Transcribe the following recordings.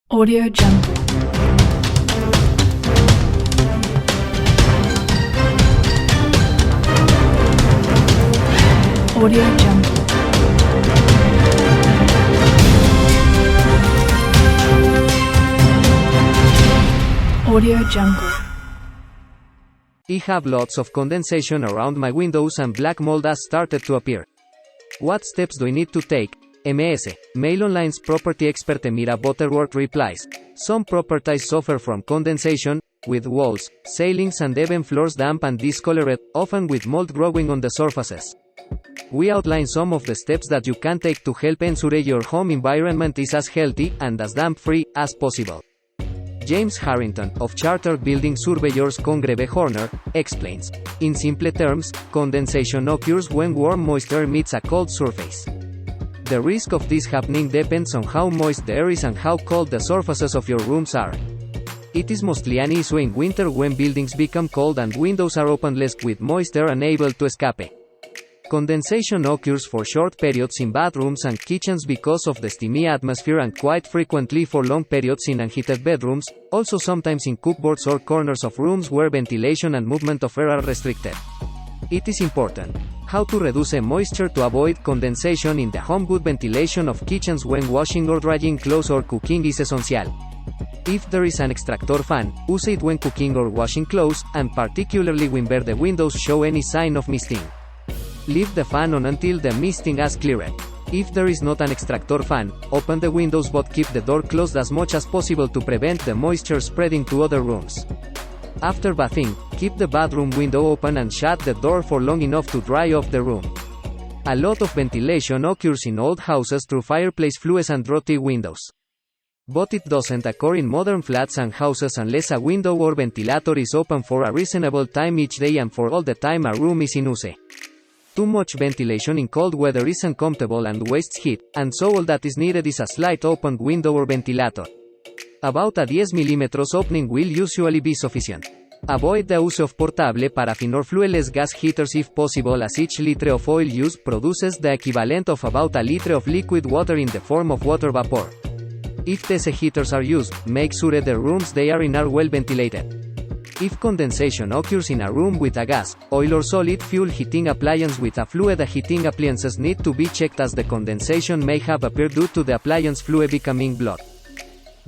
Audio Jungle. Audio Jungle. Audio Jungle. I have lots of condensation around my windows and black mold has started to appear. What steps do I need to take? MS, Mail Online's property expert Emira Butterworth replies. Some properties suffer from condensation, with walls, ceilings and even floors damp and discolored, often with mold growing on the surfaces. We outline some of the steps that you can take to help ensure your home environment is as healthy and as damp-free as possible. James Harrington, of Chartered Building Surveyors Congreve Horner, explains. In simple terms, condensation occurs when warm moisture meets a cold surface. The risk of this happening depends on how moist the air is and how cold the surfaces of your rooms are. It is mostly an issue in winter when buildings become cold and windows are openless with moisture unable to escape. Condensation occurs for short periods in bathrooms and kitchens because of the steamy atmosphere and quite frequently for long periods in unheated bedrooms, also sometimes in cupboards or corners of rooms where ventilation and movement of air are restricted. It is important. How to reduce moisture to avoid condensation in the home. Good ventilation of kitchens when washing or drying clothes or cooking is essential. If there is an extractor fan, use it when cooking or washing clothes, and particularly whenever the windows show any sign of misting. Leave the fan on until the misting has cleared. If there is not an extractor fan, open the windows but keep the door closed as much as possible to prevent the moisture spreading to other rooms. After bathing, keep the bathroom window open and shut the door for long enough to dry off the room. A lot of ventilation occurs in old houses through fireplace flues and draughty windows. But it doesn't occur in modern flats and houses unless a window or ventilator is open for a reasonable time each day and for all the time a room is in use. Too much ventilation in cold weather is uncomfortable and wastes heat, and so all that is needed is a slight opened window or ventilator. About a 10 mm opening will usually be sufficient. Avoid the use of portable paraffin or fuelless gas heaters if possible, as each liter of oil used produces the equivalent of about a liter of liquid water in the form of water vapor. If these heaters are used, make sure the rooms they are in are well ventilated. If condensation occurs in a room with a gas, oil or solid fuel heating appliance with a fluid, the heating appliances need to be checked as the condensation may have appeared due to the appliance fluid becoming blocked.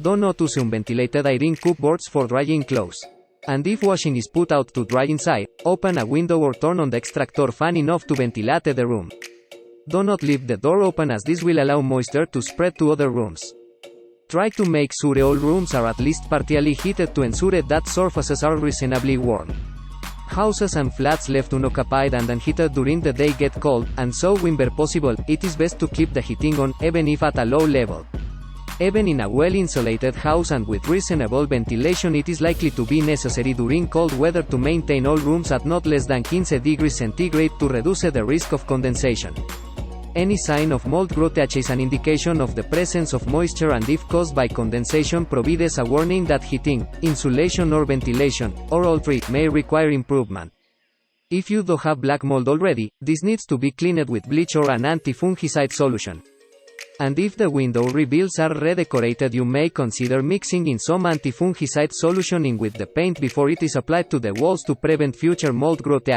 Do not use unventilated iron cupboards for drying clothes. And if washing is put out to dry inside, open a window or turn on the extractor fan enough to ventilate the room. Do not leave the door open as this will allow moisture to spread to other rooms. Try to make sure all rooms are at least partially heated to ensure that surfaces are reasonably warm. Houses and flats left unoccupied and unheated during the day get cold, and so whenever possible, it is best to keep the heating on, even if at a low level. Even in a well-insulated house and with reasonable ventilation, it is likely to be necessary during cold weather to maintain all rooms at not less than 15 degrees centigrade to reduce the risk of condensation. Any sign of mold growth is an indication of the presence of moisture, and if caused by condensation, provides a warning that heating, insulation or ventilation, or all three, may require improvement. If you do have black mold already, this needs to be cleaned with bleach or an anti-fungicide solution. And if the window reveals are redecorated, you may consider mixing in some anti-fungicide solution in with the paint before it is applied to the walls to prevent future mold growth.